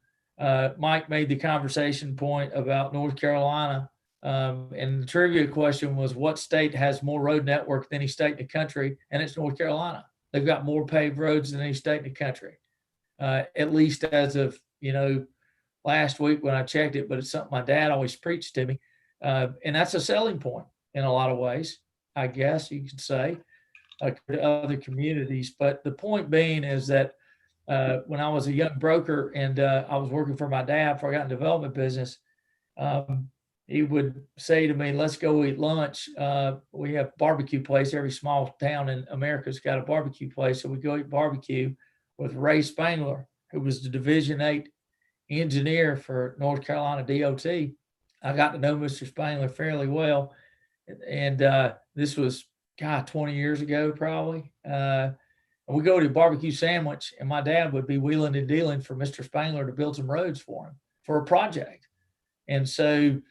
Mike made the conversation point about North Carolina. And the trivia question was, what state has more road network than any state in the country? And it's North Carolina. They've got more paved roads than any state in the country, at least as of, last week when I checked it, but it's something my dad always preached to me. And that's a selling point in a lot of ways, I guess you could say, to other communities. But the point being is that when I was a young broker and I was working for my dad before I got in the development business, he would say to me, let's go eat lunch. We have a barbecue place. Every small town in America's got a barbecue place. So we go eat barbecue with Ray Spangler, who was the Division 8 engineer for North Carolina DOT. I got to know Mr. Spangler fairly well. And this was, 20 years ago, probably. We go to a barbecue sandwich, and my dad would be wheeling and dealing for Mr. Spangler to build some roads for him for a project. And so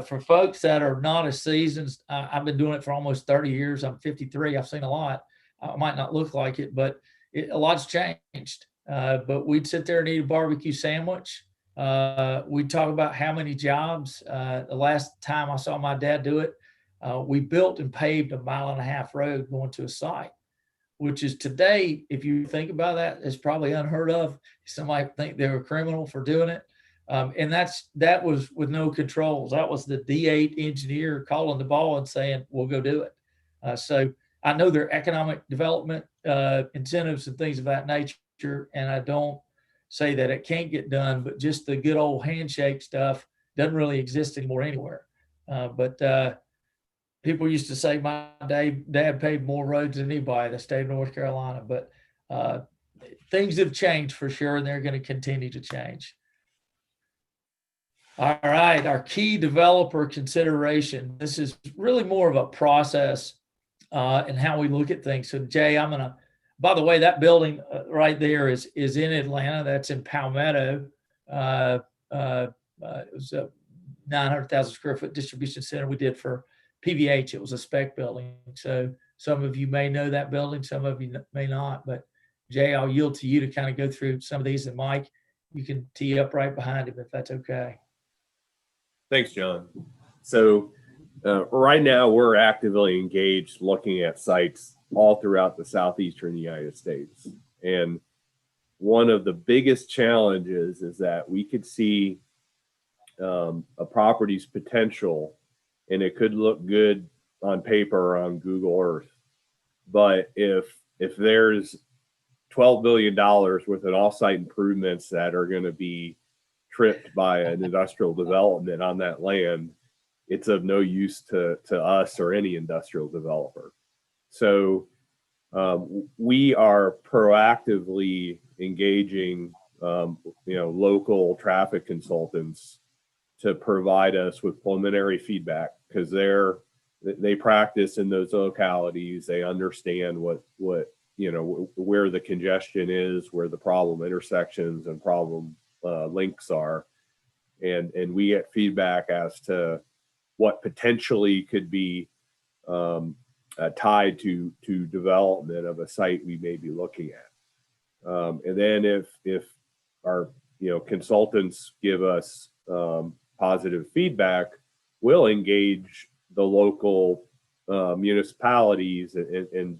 for folks that are not as seasoned, I've been doing it for almost 30 years. I'm 53. I've seen a lot. I might not look like it, but a lot's changed. But we'd sit there and eat a barbecue sandwich. We'd talk about how many jobs. The last time I saw my dad do it, we built and paved a 1.5 mile road going to a site, which is today, if you think about that, it's probably unheard of. Somebody think they were a criminal for doing it. And that was with no controls. That was the D8 engineer calling the ball and saying, we'll go do it. So I know there are economic development incentives and things of that nature. And I don't say that it can't get done, but just the good old handshake stuff doesn't really exist anymore anywhere. But people used to say my dad paved more roads than anybody in the state of North Carolina. But things have changed for sure, and they're going to continue to change. All right, our key developer consideration. This is really more of a process and how we look at things. So Jay, by the way, that building right there is in Atlanta. That's in Palmetto. It was a 900,000 square foot distribution center we did for PVH. It was a spec building. So some of you may know that building, some of you may not, but Jay, I'll yield to you to kind of go through some of these, and Mike, you can tee up right behind him if that's okay. Thanks, John. So right now we're actively engaged looking at sites all throughout the southeastern United States. And one of the biggest challenges is that we could see a property's potential, and it could look good on paper or on Google Earth. But if there's $12 billion worth of off-site improvements that are going to be tripped by an industrial development on that land, it's of no use to us or any industrial developer. So we are proactively engaging local traffic consultants to provide us with preliminary feedback, because they're they practice in those localities. They understand what where the congestion is, where the problem intersections and problem links are, and we get feedback as to what potentially could be tied to development of a site we may be looking at. And then if our consultants give us positive feedback, we'll engage the local municipalities and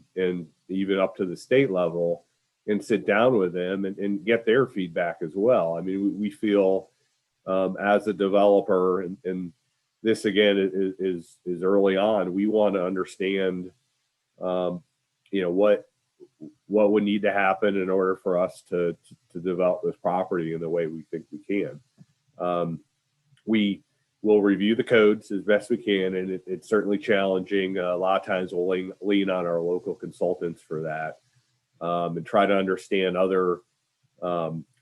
even up to the state level and sit down with them and get their feedback as well. I mean, we feel as a developer, and this again is early on, we want to understand what would need to happen in order for us to develop this property in the way we think we can. We will review the codes as best we can, and it's certainly challenging. A lot of times we'll lean on our local consultants for that, and try to understand other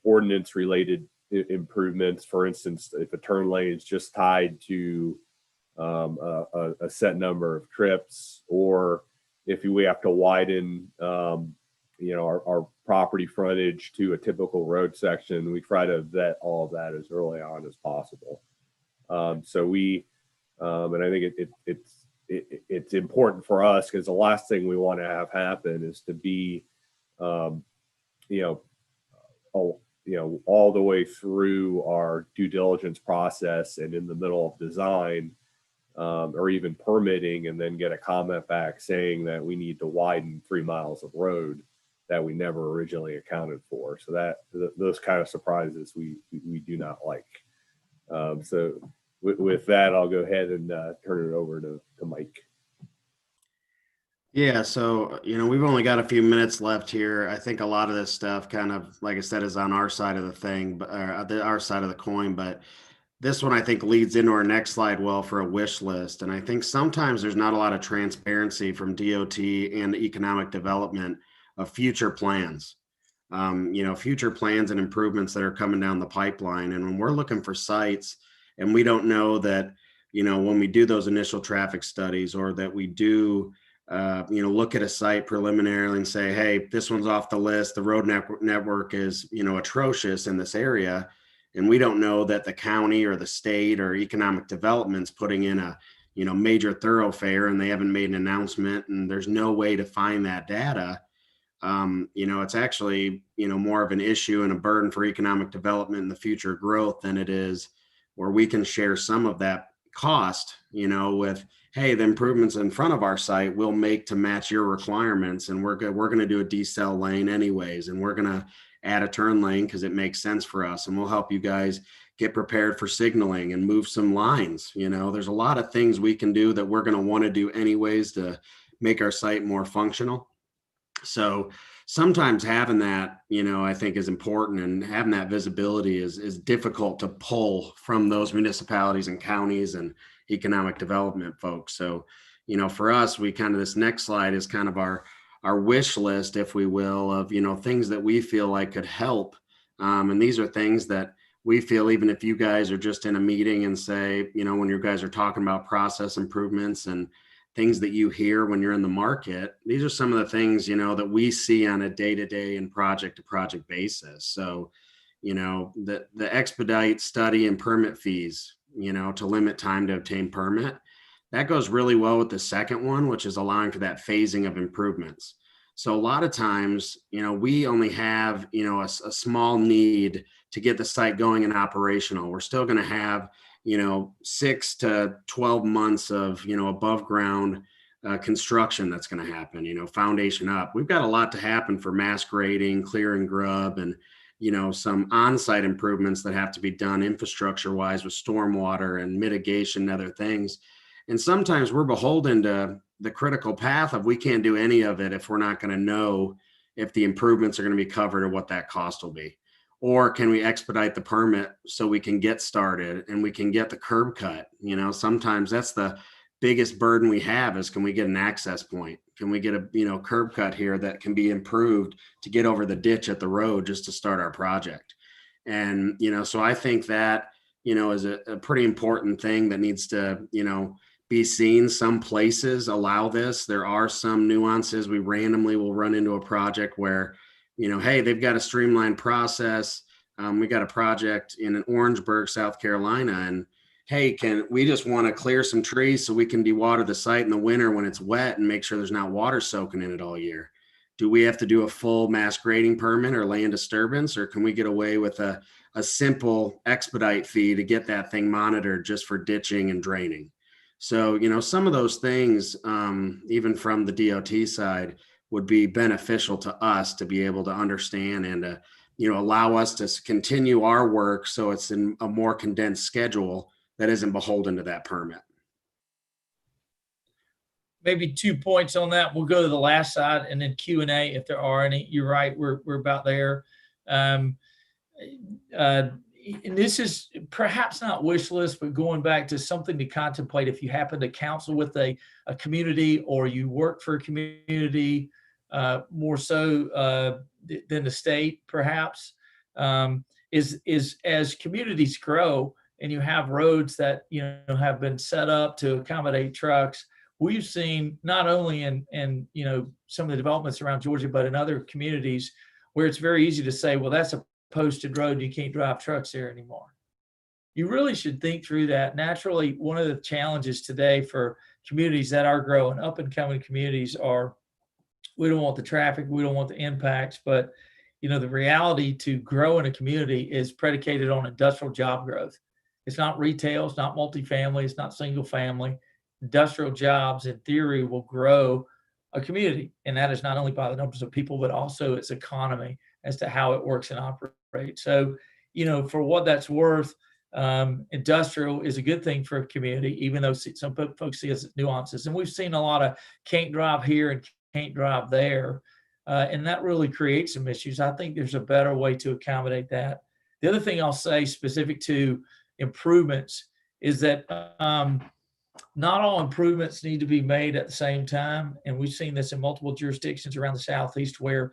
ordinance related improvements. For instance, if a turn lane is just tied to a set number of trips, or if we have to widen our property frontage to a typical road section, we try to vet all of that as early on as possible. So we, and I think it's important for us, because the last thing we want to have happen is to be, all the way through our due diligence process and in the middle of design, or even permitting, and then get a comment back saying that we need to widen 3 miles of road that we never originally accounted for. So those kind of surprises we do not like. So with that, I'll go ahead and turn it over to Mike. Yeah, so we've only got a few minutes left here. I think a lot of this stuff kind of, like I said, is on our side of the thing, but our side of the coin. But this one I think leads into our next slide well for a wish list. And I think sometimes there's not a lot of transparency from DOT and economic development of future plans. Future plans and improvements that are coming down the pipeline. And when we're looking for sites and we don't know that, when we do those initial traffic studies, or that we do, look at a site preliminarily and say, hey, this one's off the list. The road network is, atrocious in this area. And we don't know that the county or the state or economic development's putting in a, major thoroughfare, and they haven't made an announcement, and there's no way to find that data. It's actually, more of an issue and a burden for economic development and the future growth than it is where we can share some of that cost, with, hey, the improvements in front of our site will make to match your requirements. And we're going to do a decel lane anyways. And we're going to add a turn lane because it makes sense for us. And we'll help you guys get prepared for signaling and move some lines. There's a lot of things we can do that we're going to want to do anyways to make our site more functional. So sometimes having that, I think is important, and having that visibility is difficult to pull from those municipalities and counties and economic development folks. So, for us, this next slide is kind of our wish list, if we will, of, things that we feel like could help. And these are things that we feel, even if you guys are just in a meeting and say, when you guys are talking about process improvements and things that you hear when you're in the market, these are some of the things, that we see on a day-to-day and project-to-project basis. So, the expedite study and permit fees, to limit time to obtain permit, that goes really well with the second one, which is allowing for that phasing of improvements. So a lot of times, we only have, a small need to get the site going and operational. We're still going to have 6 to 12 months of, above ground construction that's going to happen, foundation up. We've got a lot to happen for mass grading, clearing grub, and, some on-site improvements that have to be done infrastructure wise with stormwater and mitigation and other things. And sometimes we're beholden to the critical path of, we can't do any of it if we're not going to know if the improvements are going to be covered or what that cost will be. Or can we expedite the permit so we can get started and we can get the curb cut? Sometimes that's the biggest burden we have, is, can we get an access point? Can we get a, curb cut here that can be improved to get over the ditch at the road just to start our project? And, so I think that, is a pretty important thing that needs to, be seen. Some places allow this. There are some nuances. We randomly will run into a project where, hey, they've got a streamlined process. We got a project in Orangeburg, South Carolina, and hey, we just want to clear some trees so we can dewater the site in the winter when it's wet and make sure there's not water soaking in it all year. Do we have to do a full mass grading permit or land disturbance, or can we get away with a simple expedite fee to get that thing monitored just for ditching and draining? So, some of those things, even from the DOT side, would be beneficial to us to be able to understand and, allow us to continue our work so it's in a more condensed schedule that isn't beholden to that permit. Maybe 2 points on that. We'll go to the last side and then Q&A if there are any. You're right, we're about there. And this is perhaps not wish list, but going back to something to contemplate if you happen to counsel with a community or you work for a community, more so than the state, perhaps, is as communities grow and you have roads that have been set up to accommodate trucks. We've seen not only in some of the developments around Georgia, but in other communities where it's very easy to say, well, that's a posted road, you can't drive trucks there anymore. You really should think through that. Naturally, one of the challenges today for communities that are growing, up and coming communities, are we don't want the traffic, we don't want the impacts, but the reality to grow in a community is predicated on industrial job growth. It's not retail, it's not multifamily, it's not single family. Industrial jobs, in theory, will grow a community. And that is not only by the numbers of people, but also its economy as to how it works and operates. So, for what that's worth, industrial is a good thing for a community, even though some folks see it as nuances. And we've seen a lot of can't drive here and can't drive there. And that really creates some issues. I think there's a better way to accommodate that. The other thing I'll say specific to improvements is that not all improvements need to be made at the same time. And we've seen this in multiple jurisdictions around the Southeast where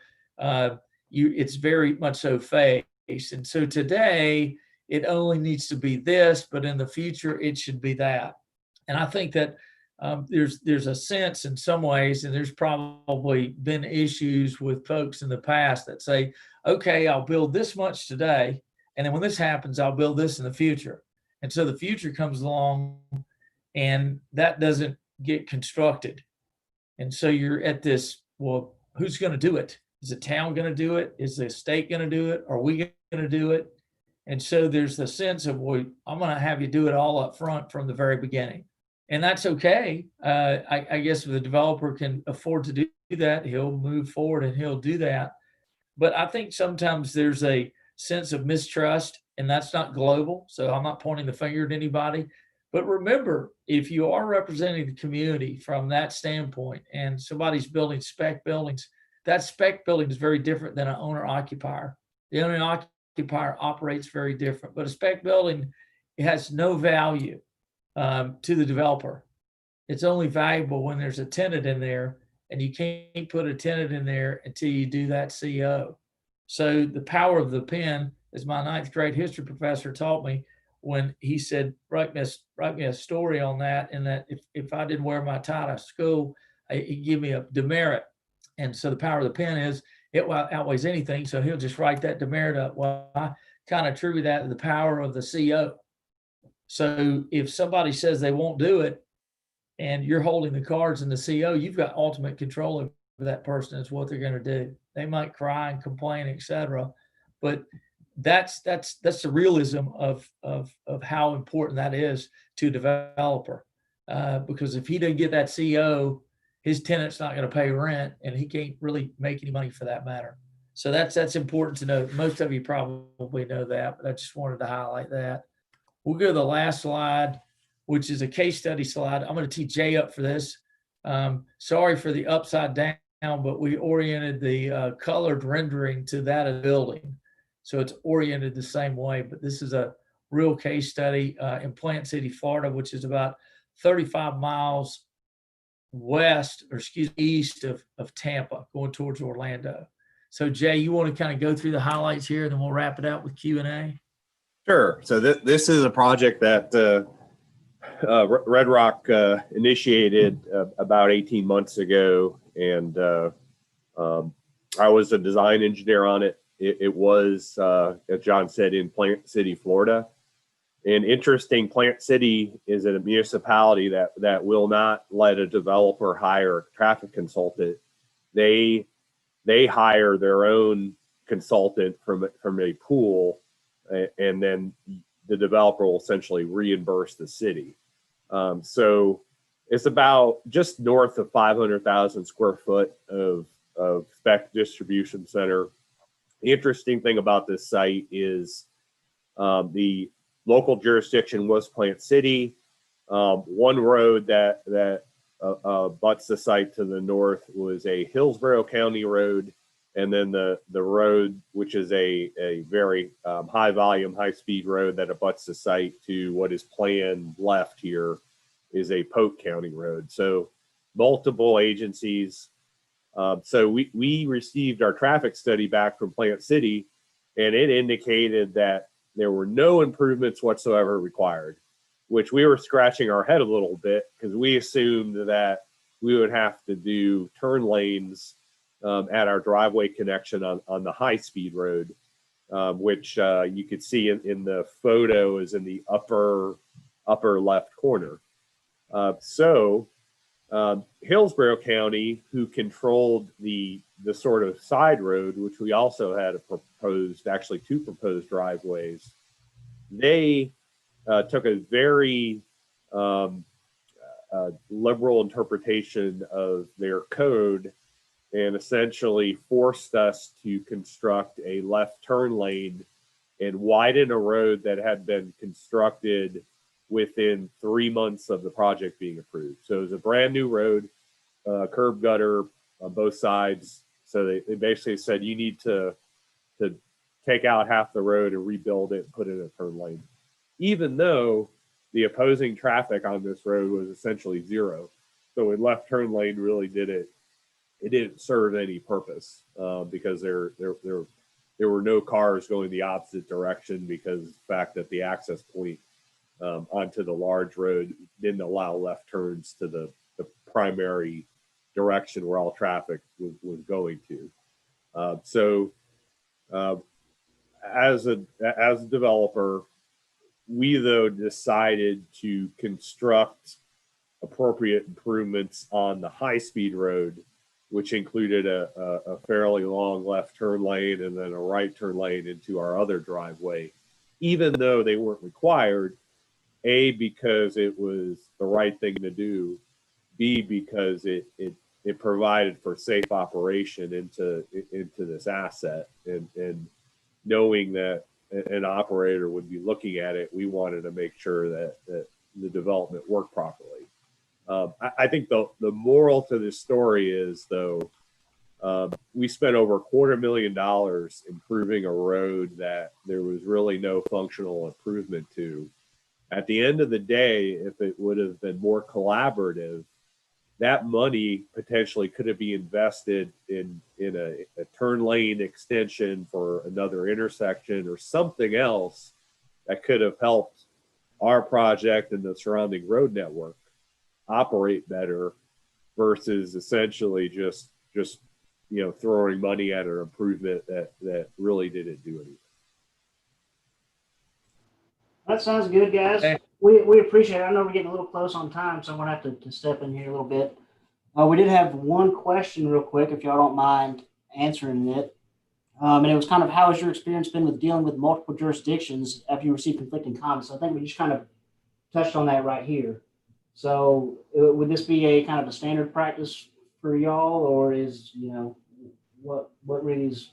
it's very much so phased. And so today it only needs to be this, but in the future it should be that. And I think that there's a sense in some ways, and there's probably been issues with folks in the past that say, okay, I'll build this much today, and then when this happens, I'll build this in the future. And so the future comes along and that doesn't get constructed. And so you're at this, well, who's going to do it? Is the town going to do it? Is the state going to do it? Are we going to do it? And so there's the sense of, well, I'm going to have you do it all up front from the very beginning. And that's okay. I guess if the developer can afford to do that, he'll move forward and he'll do that. But I think sometimes there's a sense of mistrust, and that's not global. So I'm not pointing the finger at anybody. But remember, if you are representing the community from that standpoint and somebody's building spec buildings, that spec building is very different than an owner-occupier. The owner-occupier operates very different, but a spec building, it has no value to the developer. It's only valuable when there's a tenant in there, and you can't put a tenant in there until you do that CO. So the power of the pen, as my ninth grade history professor taught me, when he said, write me a story on that, and that if I didn't wear my tie to school, he'd give me a demerit. And so the power of the pen is it outweighs anything. So he'll just write that demerit up. Well, I kind of attribute that to the power of the CO. So if somebody says they won't do it and you're holding the cards in the CO, you've got ultimate control over that person as what they're going to do. They might cry and complain, etc. But that's the realism of how important that is to a developer. Because if he doesn't get that CO, his tenant's not going to pay rent, and he can't really make any money for that matter. So that's important to know. Most of you probably know that, but I just wanted to highlight that. We'll go to the last slide, which is a case study slide. I'm going to tee Jay up for this. Sorry for the upside down, but we oriented the colored rendering to that of the building. So it's oriented the same way, but this is a real case study in Plant City, Florida, which is about 35 miles east of Tampa, going towards Orlando. So Jay, you want to kind of go through the highlights here, and then we'll wrap it out with Q&A? Sure. So this is a project that Red Rock initiated about 18 months ago, and I was a design engineer on it. It was, as John said, in Plant City, Florida. And interesting, Plant City is a municipality that will not let a developer hire a traffic consultant. They hire their own consultant from a pool, and then the developer will essentially reimburse the city. So it's about just north of 500,000 square foot of spec distribution center. The interesting thing about this site is the local jurisdiction was Plant City. One road that butts the site to the north was a Hillsborough County road, and then the road, which is a very high volume, high speed road that abuts the site to what is planned left here, is a Polk County road. So multiple agencies. So we received our traffic study back from Plant City, and it indicated that there were no improvements whatsoever required, which we were scratching our head a little bit because we assumed that we would have to do turn lanes at our driveway connection on the high speed road, which you could see in the photo is in the upper left corner. Hillsborough County, who controlled the sort of side road, which we also had actually two proposed driveways, they took a very liberal interpretation of their code and essentially forced us to construct a left turn lane and widen a road that had been constructed within 3 months of the project being approved. So it was a brand new road, curb gutter on both sides. So they basically said, you need to take out half the road and rebuild it and put in a turn lane, even though the opposing traffic on this road was essentially zero. So a left turn lane really didn't serve any purpose because there were no cars going the opposite direction, because of the fact that the access point onto the large road didn't allow left turns to the primary direction where all traffic was going to. As a developer, we though decided to construct appropriate improvements on the high speed road, which included a fairly long left turn lane and then a right turn lane into our other driveway, even though they weren't required. A, because it was the right thing to do. B, because it provided for safe operation into this asset, and knowing that an operator would be looking at it, we wanted to make sure that the development worked properly. I think the moral to this story is, though, we spent over $250,000 improving a road that there was really no functional improvement to. At the end of the day, if it would have been more collaborative, that money potentially could have been invested in a turn lane extension for another intersection or something else that could have helped our project and the surrounding road network operate better, versus essentially just throwing money at an improvement that really didn't do anything. That sounds good, guys. Okay. We appreciate it. I know we're getting a little close on time, so I'm going to have to step in here a little bit. We did have one question real quick, if y'all don't mind answering it. And it was kind of, how has your experience been with dealing with multiple jurisdictions after you receive conflicting comments? So I think we just kind of touched on that right here. So would this be a kind of a standard practice for y'all, or is, what really is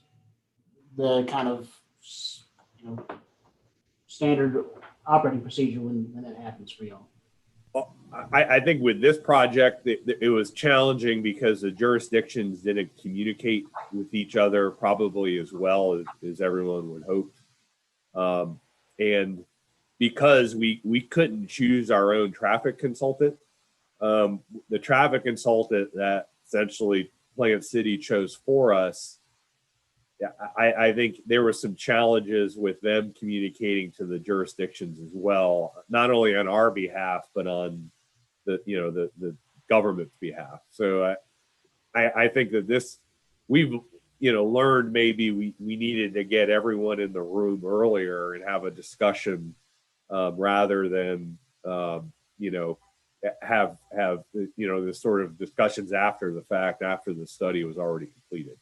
the kind of, standard operating procedure when that happens for y'all? I think with this project, it was challenging because the jurisdictions didn't communicate with each other probably as well as everyone would hope. And because we couldn't choose our own traffic consultant, the traffic consultant that essentially Plant City chose for us yeah, I think there were some challenges with them communicating to the jurisdictions as well, not only on our behalf, but on the government's behalf. So I think that this, we've, learned maybe we needed to get everyone in the room earlier and have a discussion rather than, have the sort of discussions after the fact, after the study was already completed.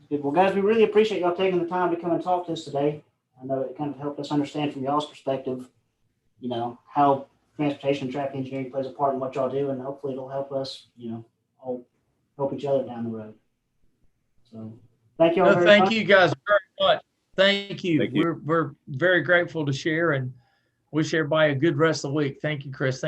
Good. Well, guys, we really appreciate y'all taking the time to come and talk to us today. I know it kind of helped us understand from y'all's perspective, how transportation and traffic engineering plays a part in what y'all do, and hopefully it'll help us, all help each other down the road. So thank you all very Thank much. you guys very much. Thank you. Thank you. We're very grateful to share and wish everybody a good rest of the week. Thank you, Chris.